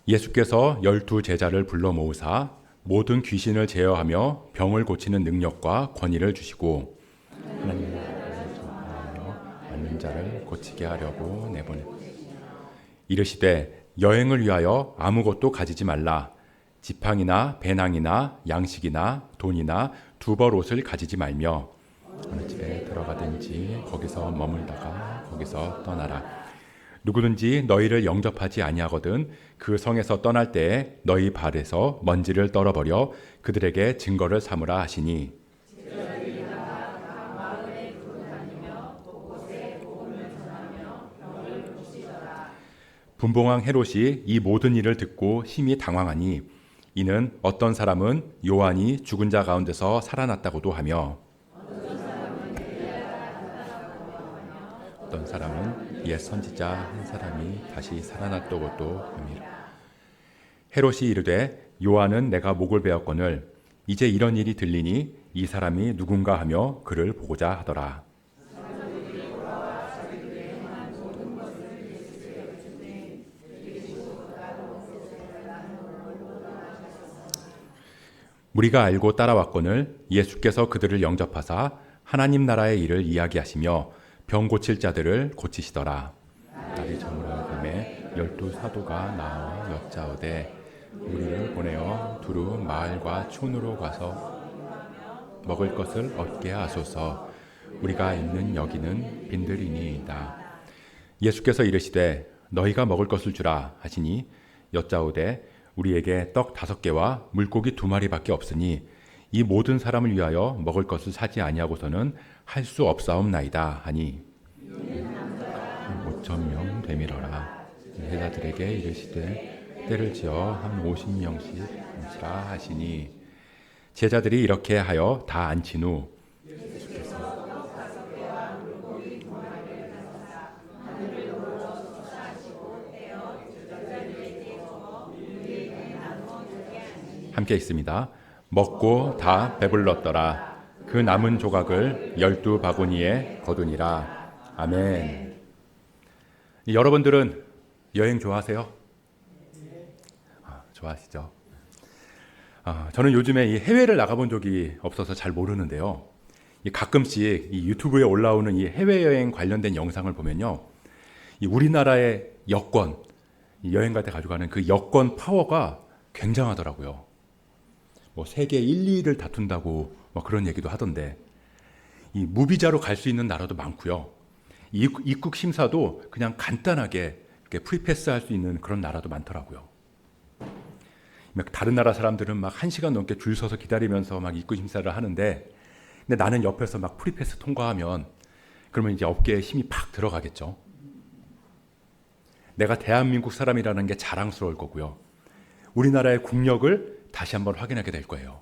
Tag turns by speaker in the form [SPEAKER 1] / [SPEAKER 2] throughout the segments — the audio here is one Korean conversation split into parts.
[SPEAKER 1] 예수께서 12 제자를 불러 모으사 모든 귀신을 제어하며 병을 고치는 능력과 권위를 주시고 하나님 나라를 전파하며 맞는 자를 고치게 하려고 내보내 이르시되 여행을 위하여 아무것도 가지지 말라. 지팡이나 배낭이나 양식이나 돈이나 두벌 옷을 가지지 말며 어느 집에 들어가든지 거기서 머물다가 거기서 떠나라. 누구든지 너희를 영접하지 아니하거든 그 성에서 떠날 때에 너희 발에서 먼지를 떨어버려 그들에게 증거를 삼으라 하시니 분봉왕 헤롯이 이 모든 일을 듣고 심히 당황하니 이는 어떤 사람은 요한이 죽은 자 가운데서 살아났다고도 하며 어떤 사람은 옛 선지자 한 사람이 다시 살아났다고도 함이라. 헤롯이 이르되 요한은 내가 목을 베었거늘 이제 이런 일이 들리니 이 사람이 누군가 하며 그를 보고자 하더라. 우리가 알고 따라왔거늘 예수께서 그들을 영접하사 하나님 나라의 일을 이야기하시며 병 고칠 자들을 고치시더라. 날이 저물어감에 12 사도가 나와 여짜오되 우리를 보내어 두루 마을과 촌으로 가서 먹을 것을 얻게 하소서. 우리가 있는 여기는 빈들이니이다. 예수께서 이르시되 너희가 먹을 것을 주라 하시니 여짜오되 우리에게 떡 5개와 물고기 2마리밖에 없으니 이 모든 사람을 위하여 먹을 것을 사지 아니하고서는 할 수 없사옵나이다 하니 5,000명 되밀어라. 제자들에게 이르시되 때를 지어 한 50명씩 앉히라 하시니 제자들이 이렇게 하여 다 앉힌 후 함께 있습니다. 먹고 다 배불렀더라. 그 남은 조각을 12 바구니에 거두니라. 아멘. 여러분들은 여행 좋아하세요? 좋아하시죠? 저는 요즘에 이 해외를 나가본 적이 없어서 잘 모르는데요. 가끔씩 이 유튜브에 올라오는 이 해외여행 관련된 영상을 보면요. 이 우리나라의 여권, 여행 갈 때 가져가는 그 여권 파워가 굉장하더라고요. 뭐 세계 1, 2위를 다툰다고 뭐 그런 얘기도 하던데 이 무비자로 갈 수 있는 나라도 많고요. 입국 심사도 그냥 간단하게 이렇게 프리패스 할 수 있는 그런 나라도 많더라고요. 다른 나라 사람들은 막 1시간 넘게 줄 서서 기다리면서 막 입국 심사를 하는데 근데 나는 옆에서 막 프리패스 통과하면 그러면 이제 어깨에 힘이 팍 들어가겠죠. 내가 대한민국 사람이라는 게 자랑스러울 거고요. 우리나라의 국력을 다시 한번 확인하게 될 거예요.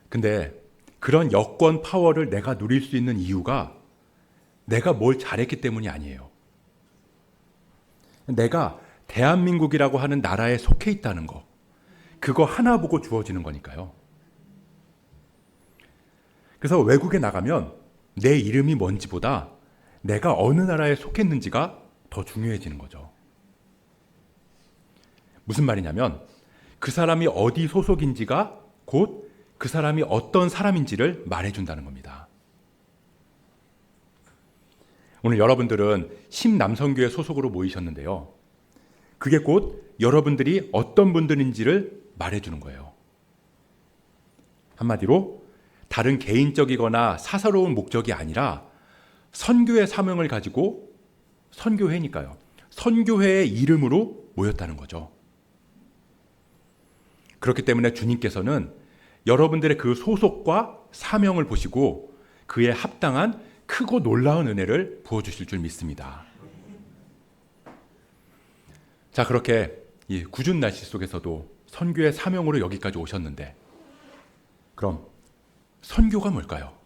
[SPEAKER 1] 근데 그런 여권 파워를 내가 누릴 수 있는 이유가 내가 뭘 잘했기 때문이 아니에요. 내가 대한민국이라고 하는 나라에 속해 있다는 거, 그거 하나 보고 주어지는 거니까요. 그래서 외국에 나가면 내 이름이 뭔지보다 내가 어느 나라에 속했는지가 더 중요해지는 거죠. 무슨 말이냐면 그 사람이 어디 소속인지가 곧 그 사람이 어떤 사람인지를 말해준다는 겁니다. 오늘 여러분들은 심남성교회 소속으로 모이셨는데요. 그게 곧 여러분들이 어떤 분들인지를 말해주는 거예요. 한마디로 다른 개인적이거나 사사로운 목적이 아니라 선교의 사명을 가지고 선교회니까요. 선교회의 이름으로 모였다는 거죠. 그렇기 때문에 주님께서는 여러분들의 그 소속과 사명을 보시고 그에 합당한 크고 놀라운 은혜를 부어주실 줄 믿습니다. 자, 그렇게 이 궂은 날씨 속에서도 선교의 사명으로 여기까지 오셨는데 그럼 선교가 뭘까요?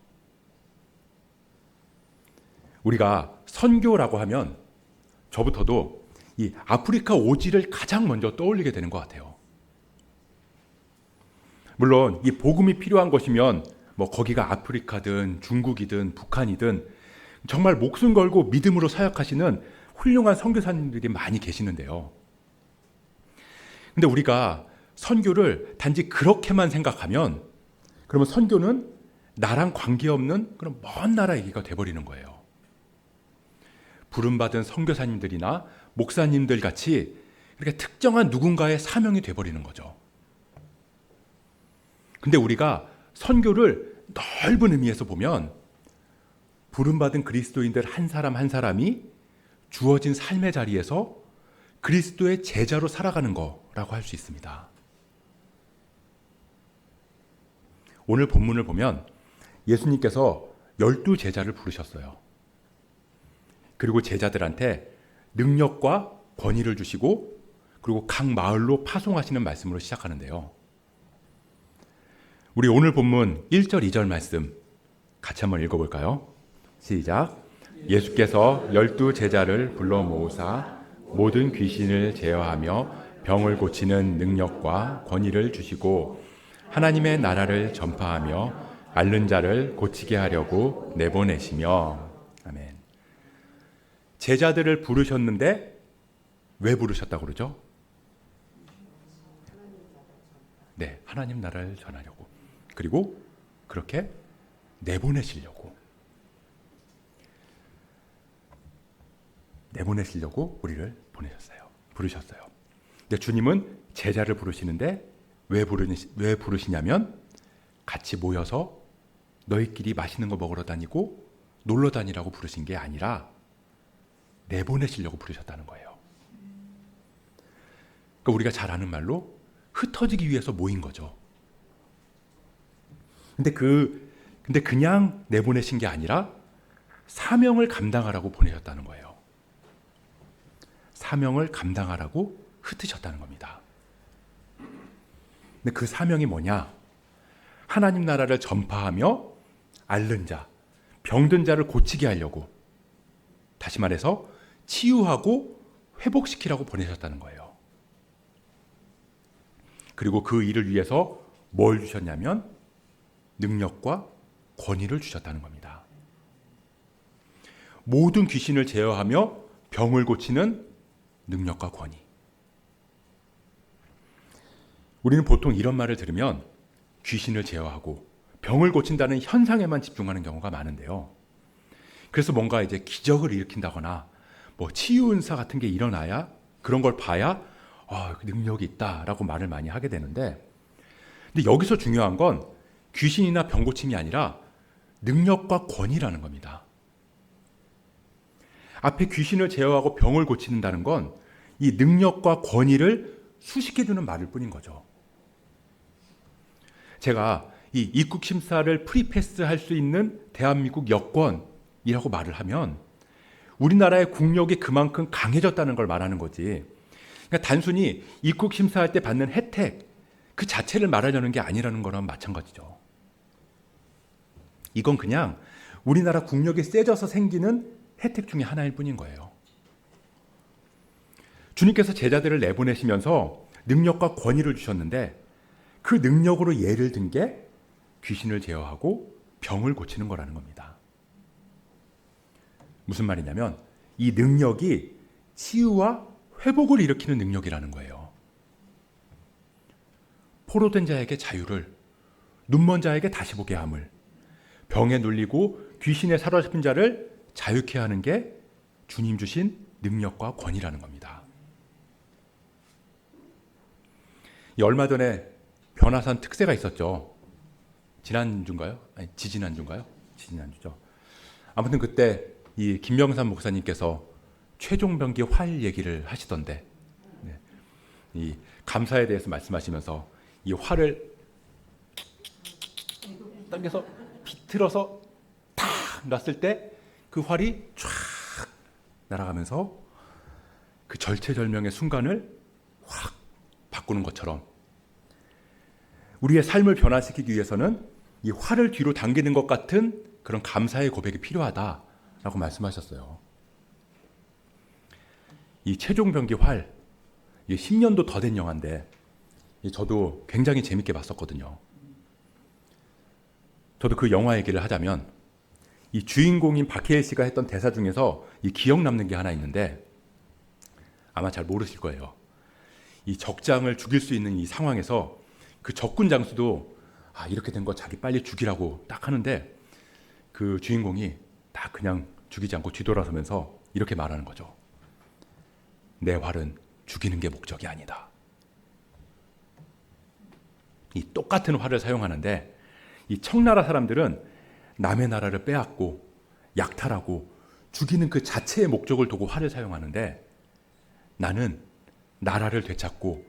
[SPEAKER 1] 우리가 선교라고 하면 저부터도 이 아프리카 오지를 가장 먼저 떠올리게 되는 것 같아요. 물론 이 복음이 필요한 것이면 뭐 거기가 아프리카든 중국이든 북한이든 정말 목숨 걸고 믿음으로 사역하시는 훌륭한 선교사님들이 많이 계시는데요. 근데 우리가 선교를 단지 그렇게만 생각하면 그러면 선교는 나랑 관계없는 그런 먼 나라 얘기가 돼버리는 거예요. 부름받은 선교사님들이나 목사님들 같이 이렇게 특정한 누군가의 사명이 돼버리는 거죠. 근데 우리가 선교를 넓은 의미에서 보면 부름받은 그리스도인들 한 사람 한 사람이 주어진 삶의 자리에서 그리스도의 제자로 살아가는 거라고 할 수 있습니다. 오늘 본문을 보면 예수님께서 12제자를 부르셨어요. 그리고 제자들한테 능력과 권위를 주시고 그리고 각 마을로 파송하시는 말씀으로 시작하는데요. 우리 오늘 본문 1절 2절 말씀 같이 한번 읽어볼까요? 시작. 예수께서 12제자를 불러 모으사 모든 귀신을 제어하며 병을 고치는 능력과 권위를 주시고 하나님의 나라를 전파하며 앓는 자를 고치게 하려고 내보내시며. 아멘. 제자들을 부르셨는데 왜 부르셨다고 그러죠? 네, 하나님 나라를 전하려고. 그리고 그렇게 내보내시려고. 내보내시려고 우리를 부르셨어요. 근데 주님은 제자를 부르시는데 왜 부르시냐면 같이 모여서 너희끼리 맛있는 거 먹으러 다니고 놀러 다니라고 부르신 게 아니라 내보내시려고 부르셨다는 거예요. 그러니까 우리가 잘 아는 말로 흩어지기 위해서 모인 거죠. 근데 그냥 내보내신 게 아니라 사명을 감당하라고 보내셨다는 거예요. 사명을 감당하라고 흩으셨다는 겁니다. 근데 그 사명이 뭐냐? 하나님 나라를 전파하며 앓는 자, 병든 자를 고치게 하려고, 다시 말해서 치유하고 회복시키라고 보내셨다는 거예요. 그리고 그 일을 위해서 뭘 주셨냐면 능력과 권위를 주셨다는 겁니다. 모든 귀신을 제어하며 병을 고치는 능력과 권위. 우리는 보통 이런 말을 들으면 귀신을 제어하고 병을 고친다는 현상에만 집중하는 경우가 많은데요. 그래서 뭔가 이제 기적을 일으킨다거나 뭐 치유 은사 같은 게 일어나야 그런 걸 봐야 능력이 있다라고 말을 많이 하게 되는데, 근데 여기서 중요한 건 귀신이나 병 고침이 아니라 능력과 권위라는 겁니다. 앞에 귀신을 제어하고 병을 고친다는 건 이 능력과 권위를 수식해주는 말일 뿐인 거죠. 제가 이 입국 심사를 프리패스할 수 있는 대한민국 여권이라고 말을 하면 우리나라의 국력이 그만큼 강해졌다는 걸 말하는 거지. 그러니까 단순히 입국 심사할 때 받는 혜택 그 자체를 말하려는 게 아니라는 거랑 마찬가지죠. 이건 그냥 우리나라 국력이 세져서 생기는 혜택 중에 하나일 뿐인 거예요. 주님께서 제자들을 내보내시면서 능력과 권위를 주셨는데 그 능력으로 예를 든 게 귀신을 제어하고 병을 고치는 거라는 겁니다. 무슨 말이냐면 이 능력이 치유와 회복을 일으키는 능력이라는 거예요. 포로된 자에게 자유를, 눈먼 자에게 다시 보게 함을, 병에 눌리고 귀신에 사로잡힌 자를 자유케 하는 게 주님 주신 능력과 권위라는 겁니다. 얼마 전에 변화산 특세가 있었죠. 지난주인가요? 아니, 지지난주인가요? 지지난주죠. 아무튼 그때 이 김명삼 목사님께서 최종병기 활 얘기를 하시던데, 이 감사에 대해서 말씀하시면서 이 활을 당겨서 비틀어서 탁 놨을 때 그 활이 쫙 날아가면서 그 절체절명의 순간을 확 바꾸는 것처럼 우리의 삶을 변화시키기 위해서는 이 활을 뒤로 당기는 것 같은 그런 감사의 고백이 필요하다라고 말씀하셨어요. 이 최종병기 활, 10년도 더 된 영화인데 저도 굉장히 재밌게 봤었거든요. 저도 그 영화 얘기를 하자면 이 주인공인 박해일 씨가 했던 대사 중에서 이 기억 남는 게 하나 있는데, 아마 잘 모르실 거예요. 이 적장을 죽일 수 있는 이 상황에서 그 적군 장수도 이렇게 된 거 자기 빨리 죽이라고 딱 하는데 그 주인공이 딱 그냥 죽이지 않고 뒤돌아서면서 이렇게 말하는 거죠. 내 활은 죽이는 게 목적이 아니다. 이 똑같은 활을 사용하는데 이 청나라 사람들은 남의 나라를 빼앗고 약탈하고 죽이는 그 자체의 목적을 두고 활을 사용하는데 나는 나라를 되찾고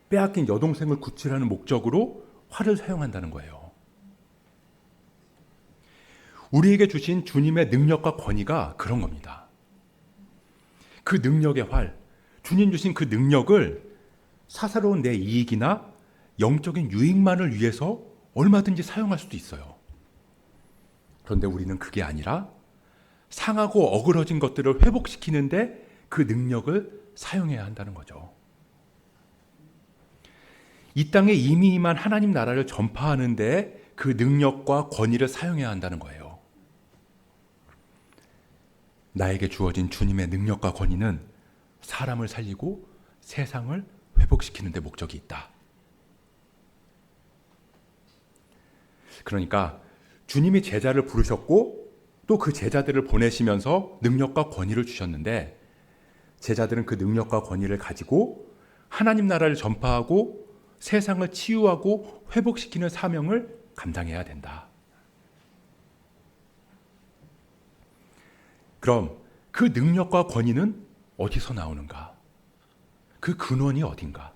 [SPEAKER 1] 빼앗긴 여동생을 구출하는 목적으로 활을 사용한다는 거예요. 우리에게 주신 주님의 능력과 권위가 그런 겁니다. 그 능력의 활, 주님 주신 그 능력을 사사로운 내 이익이나 영적인 유익만을 위해서 얼마든지 사용할 수도 있어요. 그런데 우리는 그게 아니라 상하고 어그러진 것들을 회복시키는데 그 능력을 사용해야 한다는 거죠. 이 땅에 이미 임한 하나님 나라를 전파하는데 그 능력과 권위를 사용해야 한다는 거예요. 나에게 주어진 주님의 능력과 권위는 사람을 살리고 세상을 회복시키는 데 목적이 있다. 그러니까 주님이 제자를 부르셨고 또 그 제자들을 보내시면서 능력과 권위를 주셨는데 제자들은 그 능력과 권위를 가지고 하나님 나라를 전파하고 세상을 치유하고 회복시키는 사명을 감당해야 된다. 그럼 그 능력과 권위는 어디서 나오는가? 그 근원이 어딘가?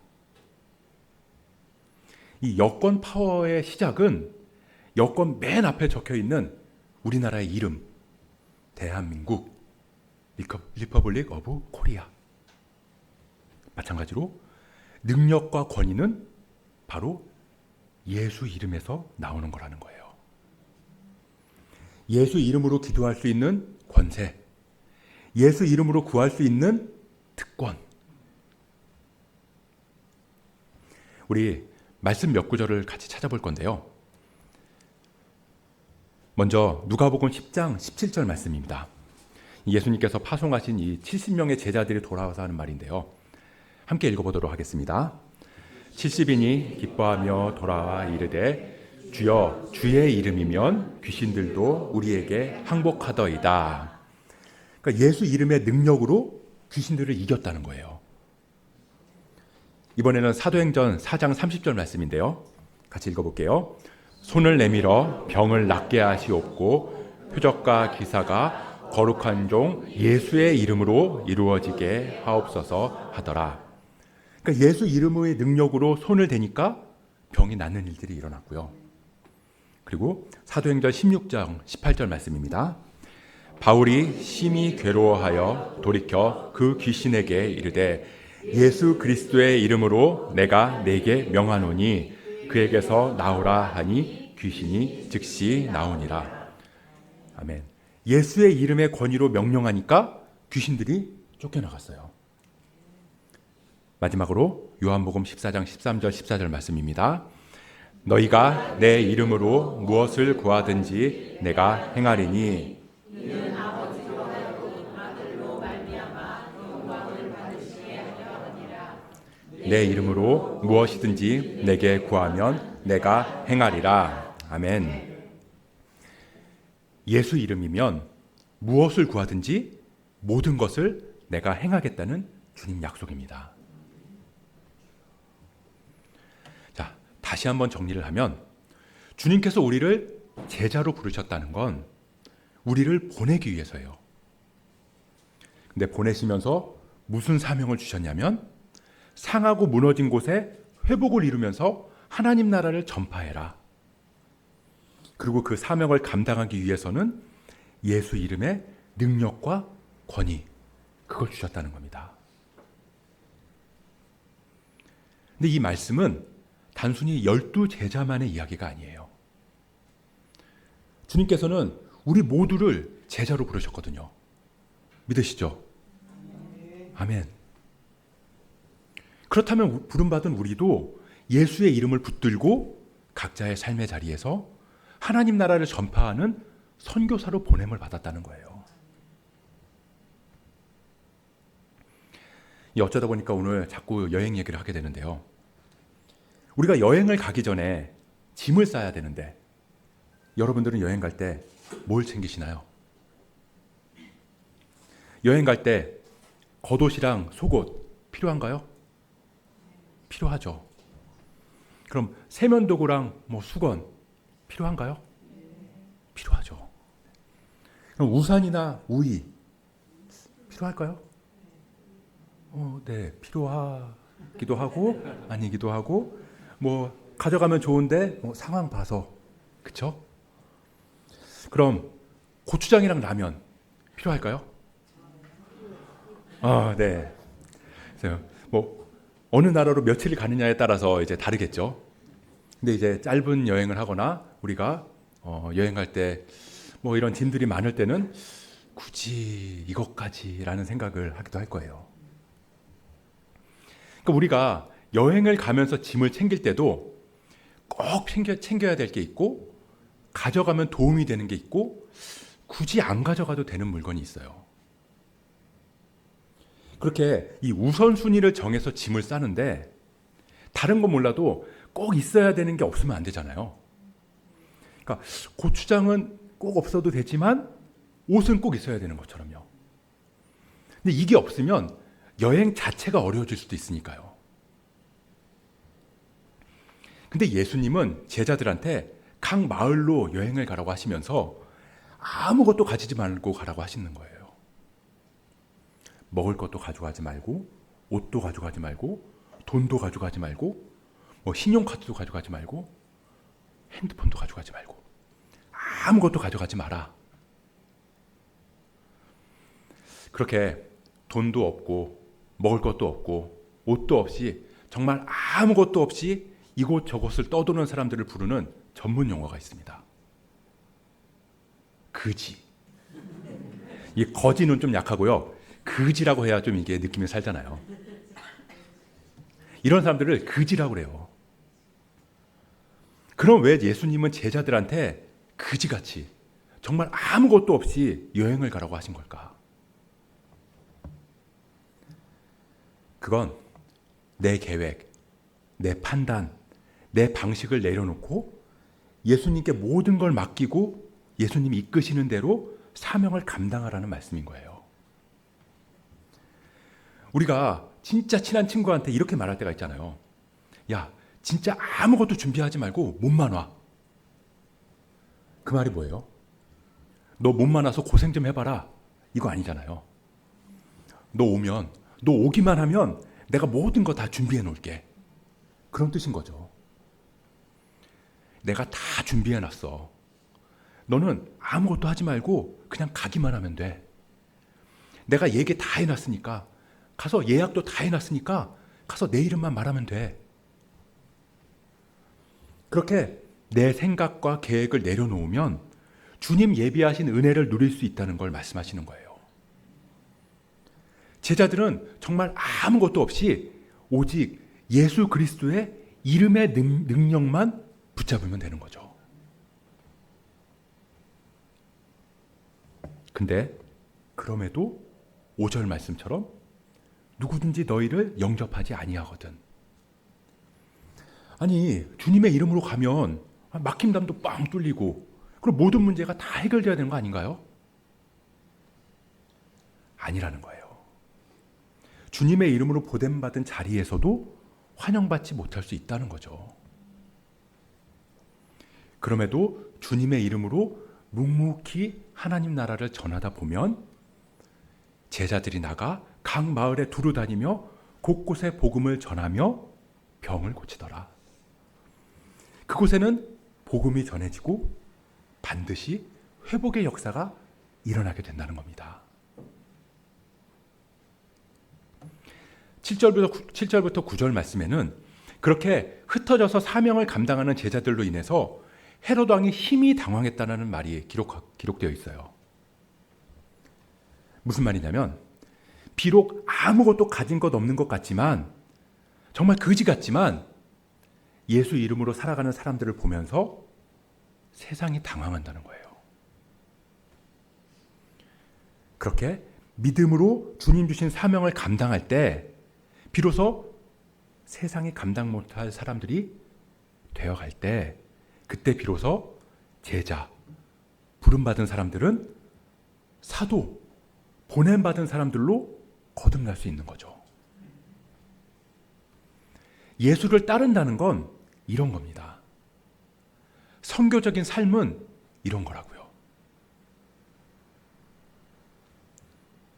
[SPEAKER 1] 이 여권 파워의 시작은 여권 맨 앞에 적혀 있는 우리나라의 이름, 대한민국, 리퍼블릭 오브 코리아. 마찬가지로 능력과 권위는 바로 예수 이름에서 나오는 거라는 거예요. 예수 이름으로 기도할 수 있는 권세, 예수 이름으로 구할 수 있는 특권. 우리 말씀 몇 구절을 같이 찾아볼 건데요. 먼저 누가복음 10장 17절 말씀입니다. 예수님께서 파송하신 이 70명의 제자들이 돌아와서 하는 말인데요. 함께 읽어보도록 하겠습니다. 70인이 기뻐하며 돌아와 이르되 주여 주의 이름이면 귀신들도 우리에게 항복하더이다. 그러니까 예수 이름의 능력으로 귀신들을 이겼다는 거예요. 이번에는 사도행전 4장 30절 말씀인데요. 같이 읽어볼게요. 손을 내밀어 병을 낫게 하시옵고 표적과 기사가 거룩한 종 예수의 이름으로 이루어지게 하옵소서 하더라. 그러니까 예수 이름의 능력으로 손을 대니까 병이 낫는 일들이 일어났고요. 그리고 사도행전 16장 18절 말씀입니다. 바울이 심히 괴로워하여 돌이켜 그 귀신에게 이르되 예수 그리스도의 이름으로 내가 네게 명하노니 그에게서 나오라 하니 귀신이 즉시 나오니라. 아멘. 예수의 이름의 권위로 명령하니까 귀신들이 쫓겨나갔어요. 마지막으로 요한복음 14장 13절 14절 말씀입니다. 너희가 내 이름으로 무엇을 구하든지 내가 행하리니 내 이름으로 무엇이든지 내게 구하면 내가 행하리라. 아멘. 예수 이름이면 무엇을 구하든지 모든 것을 내가 행하겠다는 주님 약속입니다. 자, 다시 한번 정리를 하면 주님께서 우리를 제자로 부르셨다는 건 우리를 보내기 위해서예요. 근데 보내시면서 무슨 사명을 주셨냐면 상하고 무너진 곳에 회복을 이루면서 하나님 나라를 전파해라. 그리고 그 사명을 감당하기 위해서는 예수 이름의 능력과 권위, 그걸 주셨다는 겁니다. 근데 이 말씀은 단순히 12제자만의 이야기가 아니에요. 주님께서는 우리 모두를 제자로 부르셨거든요. 믿으시죠? 아멘. 그렇다면 부름받은 우리도 예수의 이름을 붙들고 각자의 삶의 자리에서 하나님 나라를 전파하는 선교사로 보냄을 받았다는 거예요. 어쩌다 보니까 오늘 자꾸 여행 얘기를 하게 되는데요. 우리가 여행을 가기 전에 짐을 싸야 되는데 여러분들은 여행 갈 때 뭘 챙기시나요? 여행 갈 때 겉옷이랑 속옷 필요한가요? 필요하죠. 그럼 세면도구랑 수건 필요한가요? 필요하죠. 그럼 우산이나 우의 필요할까요? 네, 필요하기도 하고 아니기도 하고 가져가면 좋은데 상황 봐서 그쵸? 그럼 고추장이랑 라면 필요할까요? 네. 그래서 어느 나라로 며칠을 가느냐에 따라서 이제 다르겠죠. 근데 이제 짧은 여행을 하거나 우리가 여행 갈 때 이런 짐들이 많을 때는 굳이 이것까지라는 생각을 하기도 할 거예요. 그러니까 우리가 여행을 가면서 짐을 챙길 때도 꼭 챙겨야 될 게 있고 가져가면 도움이 되는 게 있고 굳이 안 가져가도 되는 물건이 있어요. 그렇게 이 우선순위를 정해서 짐을 싸는데 다른 건 몰라도 꼭 있어야 되는 게 없으면 안 되잖아요. 그러니까 고추장은 꼭 없어도 되지만 옷은 꼭 있어야 되는 것처럼요. 근데 이게 없으면 여행 자체가 어려워질 수도 있으니까요. 근데 예수님은 제자들한테 각 마을로 여행을 가라고 하시면서 아무것도 가지지 말고 가라고 하시는 거예요. 먹을 것도 가져가지 말고 옷도 가져가지 말고 돈도 가져가지 말고 신용카드도 가져가지 말고 핸드폰도 가져가지 말고 아무것도 가져가지 마라. 그렇게 돈도 없고 먹을 것도 없고 옷도 없이 정말 아무것도 없이 이곳저곳을 떠도는 사람들을 부르는 전문 용어가 있습니다. 거지. 이 거지는 좀 약하고요. 거지라고 해야 좀 이게 느낌이 살잖아요. 이런 사람들을 거지라고 그래요. 그럼 왜 예수님은 제자들한테 거지같이 정말 아무것도 없이 여행을 가라고 하신 걸까? 그건 내 계획, 내 판단, 내 방식을 내려놓고 예수님께 모든 걸 맡기고 예수님이 이끄시는 대로 사명을 감당하라는 말씀인 거예요. 우리가 진짜 친한 친구한테 이렇게 말할 때가 있잖아요. 야, 진짜 아무것도 준비하지 말고 몸만 와. 그 말이 뭐예요? 너 몸만 와서 고생 좀 해봐라. 이거 아니잖아요. 너 오기만 하면 내가 모든 거 다 준비해 놓을게. 그런 뜻인 거죠. 내가 다 준비해 놨어. 너는 아무것도 하지 말고 그냥 가기만 하면 돼. 내가 얘기 다 해놨으니까 가서 예약도 다 해놨으니까 가서 내 이름만 말하면 돼. 그렇게 내 생각과 계획을 내려놓으면 주님 예비하신 은혜를 누릴 수 있다는 걸 말씀하시는 거예요. 제자들은 정말 아무것도 없이 오직 예수 그리스도의 이름의 능력만 붙잡으면 되는 거죠. 근데 그럼에도 5절 말씀처럼 누구든지 너희를 영접하지 아니하거든. 아니, 주님의 이름으로 가면 막힘담도 빵 뚫리고 그럼 모든 문제가 다 해결돼야 되는 거 아닌가요? 아니라는 거예요. 주님의 이름으로 보냄받은 자리에서도 환영받지 못할 수 있다는 거죠. 그럼에도 주님의 이름으로 묵묵히 하나님 나라를 전하다 보면 제자들이 나가 각 마을에 두루 다니며 곳곳에 복음을 전하며 병을 고치더라. 그곳에는 복음이 전해지고 반드시 회복의 역사가 일어나게 된다는 겁니다. 7절부터 9절 말씀에는 그렇게 흩어져서 사명을 감당하는 제자들로 인해서 헤롯 왕이 힘이 당황했다는 말이 기록되어 있어요. 무슨 말이냐면 비록 아무것도 가진 것 없는 것 같지만 정말 거지 같지만 예수 이름으로 살아가는 사람들을 보면서 세상이 당황한다는 거예요. 그렇게 믿음으로 주님 주신 사명을 감당할 때 비로소 세상이 감당 못할 사람들이 되어갈 때, 그때 비로소 제자, 부름받은 사람들은 사도, 보냄받은 사람들로 거듭날 수 있는 거죠. 예수를 따른다는 건 이런 겁니다. 선교적인 삶은 이런 거라고요.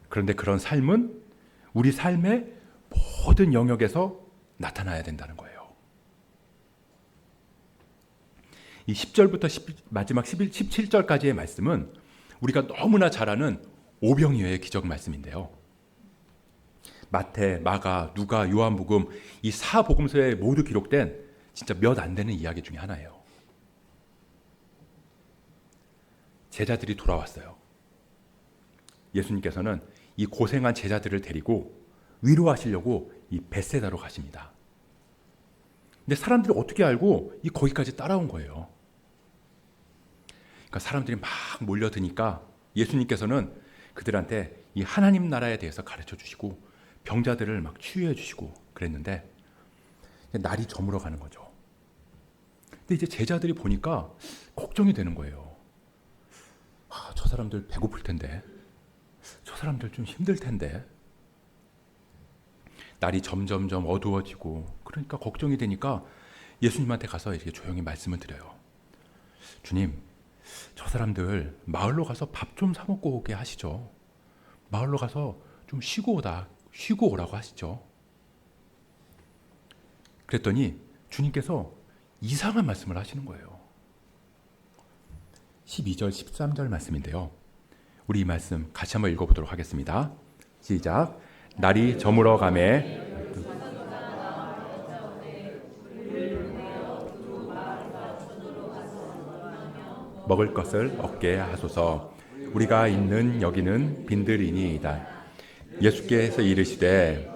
[SPEAKER 1] 그런데 그런 삶은 우리 삶의 모든 영역에서 나타나야 된다는 거예요. 이 10절부터 마지막 17절까지의 말씀은 우리가 너무나 잘 아는 오병이어의 기적 말씀인데요. 마태, 마가, 누가, 요한복음 이 4복음서에 모두 기록된 진짜 몇 안 되는 이야기 중에 하나예요. 제자들이 돌아왔어요. 예수님께서는 이 고생한 제자들을 데리고 위로하시려고 이 벳세다로 가십니다. 근데 사람들이 어떻게 알고 거기까지 따라온 거예요. 그러니까 사람들이 막 몰려드니까 예수님께서는 그들한테 이 하나님 나라에 대해서 가르쳐 주시고 병자들을 막 치유해 주시고 그랬는데 날이 저물어 가는 거죠. 근데 이제 제자들이 보니까 걱정이 되는 거예요. 저 사람들 배고플 텐데, 저 사람들 좀 힘들 텐데. 날이 점점점 어두워지고 그러니까 걱정이 되니까 예수님한테 가서 이렇게 조용히 말씀을 드려요. 주님, 저 사람들 마을로 가서 밥 좀 사 먹고 오게 하시죠. 마을로 가서 좀 쉬고 오라고 하시죠. 그랬더니 주님께서 이상한 말씀을 하시는 거예요. 12절, 13절 말씀인데요. 우리 이 말씀 같이 한번 읽어보도록 하겠습니다. 시작. 날이 저물어 가매 먹을 것을 얻게 하소서. 우리가 있는 여기는 빈들이니이다. 예수께서 이르시되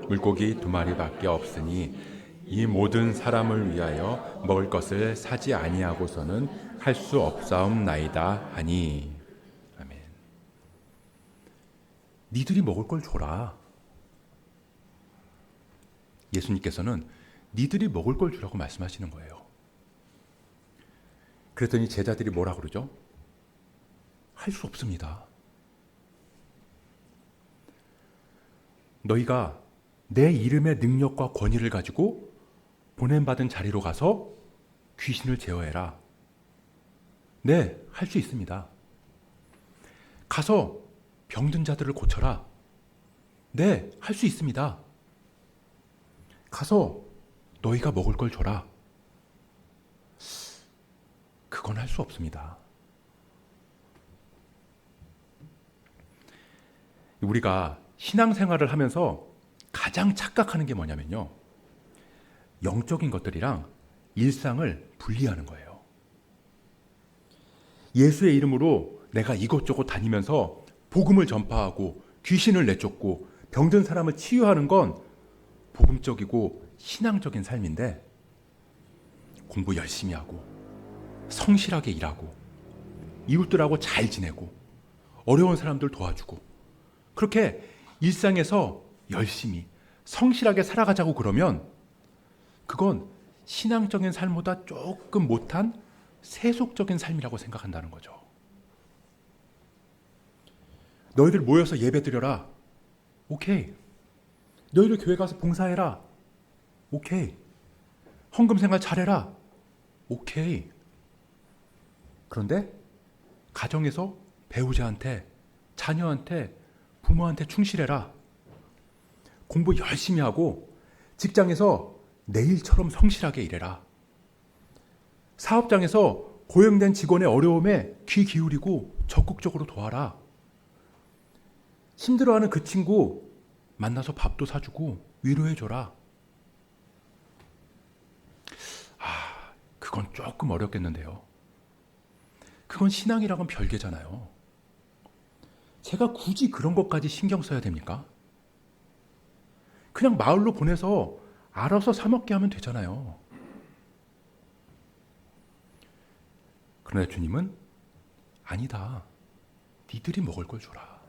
[SPEAKER 1] 물고기 2마리밖에 없으니 이 모든 사람을 위하여 먹을 것을 사지 아니하고서는 할 수 없사옵나이다 하니. 아멘. 니들이 먹을 걸 줘라. 예수님께서는 니들이 먹을 걸 주라고 말씀하시는 거예요. 그랬더니 제자들이 뭐라 그러죠? 할 수 없습니다. 너희가 내 이름의 능력과 권위를 가지고 보냄받은 자리로 가서 귀신을 제어해라. 네, 할 수 있습니다. 가서 병든 자들을 고쳐라. 네, 할 수 있습니다. 가서 너희가 먹을 걸 줘라. 그건 할 수 없습니다. 우리가 신앙생활을 하면서 가장 착각하는 게 뭐냐면요. 영적인 것들이랑 일상을 분리하는 거예요. 예수의 이름으로 내가 이곳저곳 다니면서 복음을 전파하고 귀신을 내쫓고 병든 사람을 치유하는 건 복음적이고 신앙적인 삶인데, 공부 열심히 하고 성실하게 일하고 이웃들하고 잘 지내고 어려운 사람들 도와주고 그렇게 일상에서 열심히 성실하게 살아가자고 그러면 그건 신앙적인 삶보다 조금 못한 세속적인 삶이라고 생각한다는 거죠. 너희들 모여서 예배 드려라. 오케이. 너희들 교회 가서 봉사해라. 오케이. 헌금 생활 잘해라. 오케이. 그런데 가정에서 배우자한테, 자녀한테, 부모한테 충실해라. 공부 열심히 하고 직장에서 내일처럼 성실하게 일해라. 사업장에서 고용된 직원의 어려움에 귀 기울이고 적극적으로 도와라. 힘들어하는 그 친구 만나서 밥도 사주고 위로해줘라. 그건 조금 어렵겠는데요. 그건 신앙이랑은 별개잖아요. 제가 굳이 그런 것까지 신경 써야 됩니까? 그냥 마을로 보내서 알아서 사 먹게 하면 되잖아요. 그러나 주님은 아니다. 니들이 먹을 걸 주라.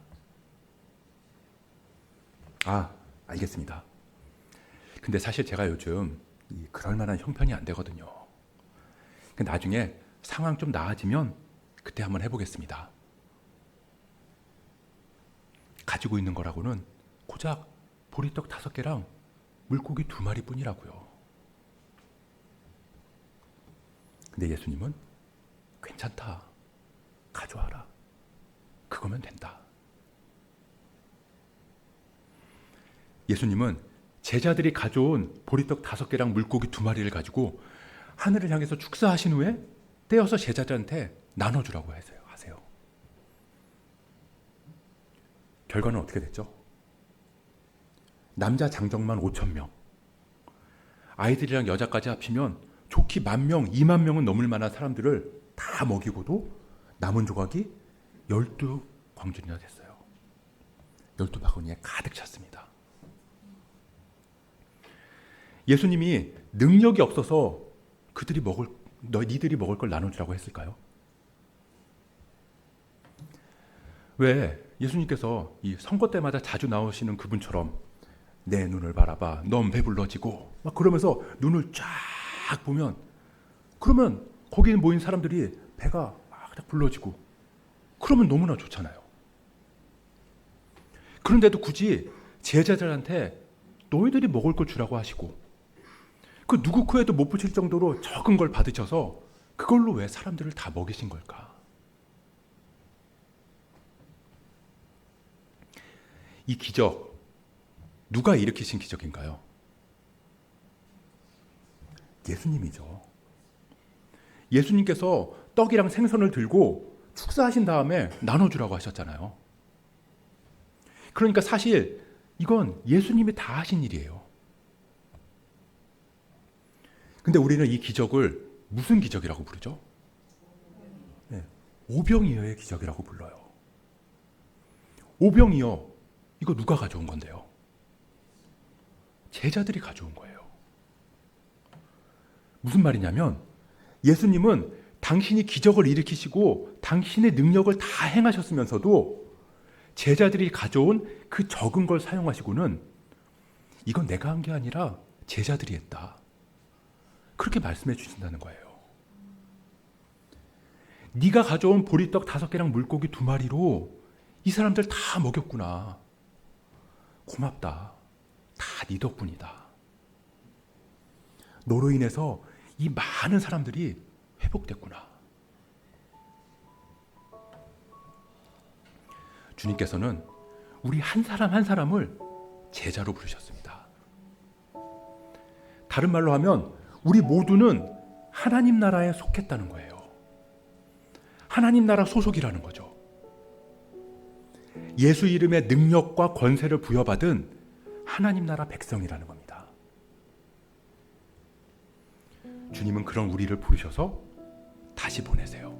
[SPEAKER 1] 알겠습니다. 근데 사실 제가 요즘 그럴 만한 형편이 안 되거든요. 나중에 상황 좀 나아지면 그때 한번 해보겠습니다. 가지고 있는 거라고는 고작 보리떡 5개랑 물고기 2마리 뿐이라고요. 근데 예수님은 괜찮다. 가져와라. 그거면 된다. 예수님은 제자들이 가져온 보리떡 5개랑 물고기 2마리를 가지고 하늘을 향해서 축사하신 후에 떼어서 제자들한테 나눠주라고 하세요. 결과는 어떻게 됐죠? 남자 장정만 5,000명, 아이들이랑 여자까지 합치면 좋기 10,000명, 20,000명은 넘을 만한 사람들을 다 먹이고도 남은 조각이 12광준이나 됐어요. 12바구니에 가득 찼습니다. 예수님이 능력이 없어서 니들이 먹을 걸 나눠주라고 했을까요? 왜 예수님께서 이 선거 때마다 자주 나오시는 그분처럼 내 눈을 바라봐, 넌 배불러지고 막 그러면서 눈을 쫙 보면 그러면 거기에 모인 사람들이 배가 막 불러지고 그러면 너무나 좋잖아요. 그런데도 굳이 제자들한테 너희들이 먹을 걸 주라고 하시고 그 누구 코에도 못 붙일 정도로 적은 걸 받으셔서 그걸로 왜 사람들을 다 먹이신 걸까? 이 기적, 누가 일으키신 기적인가요? 예수님이죠. 예수님께서 떡이랑 생선을 들고 축사하신 다음에 나눠주라고 하셨잖아요. 그러니까 사실 이건 예수님이 다 하신 일이에요. 근데 우리는 이 기적을 무슨 기적이라고 부르죠? 오병이어의 기적이라고 불러요. 오병이어, 이거 누가 가져온 건데요? 제자들이 가져온 거예요. 무슨 말이냐면 예수님은 당신이 기적을 일으키시고 당신의 능력을 다 행하셨으면서도 제자들이 가져온 그 적은 걸 사용하시고는 이건 내가 한 게 아니라 제자들이 했다. 그렇게 말씀해 주신다는 거예요. 네가 가져온 보리떡 5개랑 물고기 2마리로 이 사람들 다 먹였구나. 고맙다. 다 네 덕분이다. 너로 인해서 이 많은 사람들이 회복됐구나. 주님께서는 우리 한 사람 한 사람을 제자로 부르셨습니다. 다른 말로 하면 우리 모두는 하나님 나라에 속했다는 거예요. 하나님 나라 소속이라는 거죠. 예수 이름의 능력과 권세를 부여받은 하나님 나라 백성이라는 겁니다. 주님은 그런 우리를 부르셔서 다시 보내세요.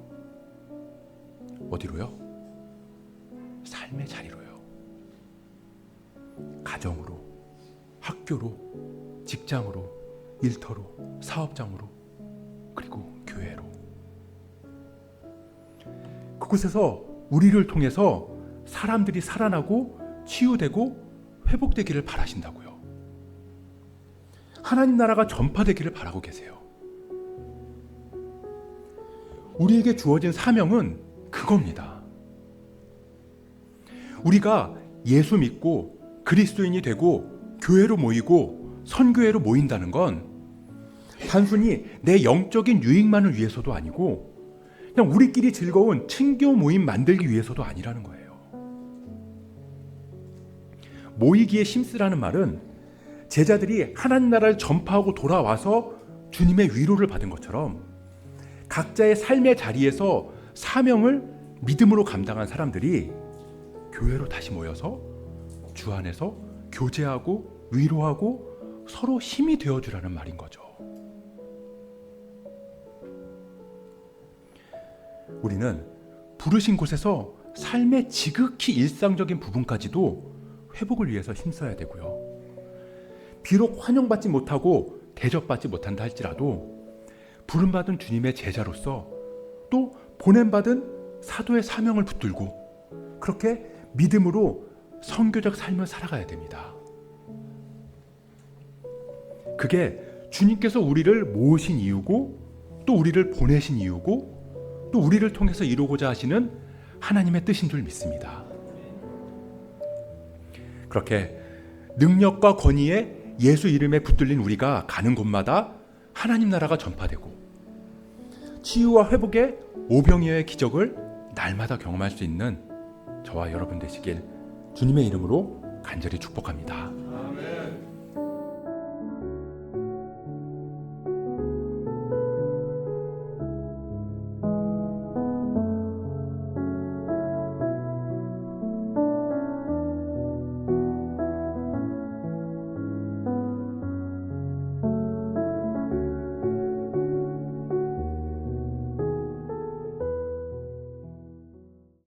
[SPEAKER 1] 어디로요? 삶의 자리로요. 가정으로, 학교로, 직장으로, 일터로, 사업장으로, 그리고 교회로. 그곳에서 우리를 통해서 사람들이 살아나고 치유되고 회복되기를 바라신다고요. 하나님 나라가 전파되기를 바라고 계세요. 우리에게 주어진 사명은 그겁니다. 우리가 예수 믿고 그리스도인이 되고 교회로 모이고 선교회로 모인다는 건 단순히 내 영적인 유익만을 위해서도 아니고 그냥 우리끼리 즐거운 친교 모임 만들기 위해서도 아니라는 거예요. 모이기에 힘쓰라는 말은 제자들이 하나님 나라를 전파하고 돌아와서 주님의 위로를 받은 것처럼 각자의 삶의 자리에서 사명을 믿음으로 감당한 사람들이 교회로 다시 모여서 주 안에서 교제하고 위로하고 서로 힘이 되어주라는 말인 거죠. 우리는 부르신 곳에서 삶의 지극히 일상적인 부분까지도 회복을 위해서 힘써야 되고요. 비록 환영받지 못하고 대접받지 못한다 할지라도 부름받은 주님의 제자로서 또 보냄받은 사도의 사명을 붙들고 그렇게 믿음으로 선교적 삶을 살아가야 됩니다. 그게 주님께서 우리를 모으신 이유고 또 우리를 보내신 이유고 또 우리를 통해서 이루고자 하시는 하나님의 뜻인 줄 믿습니다. 그렇게 능력과 권위에 예수 이름에 붙들린 우리가 가는 곳마다 하나님 나라가 전파되고 치유와 회복의 오병이어의 기적을 날마다 경험할 수 있는 저와 여러분 되시길 주님의 이름으로 간절히 축복합니다.
[SPEAKER 2] 아멘.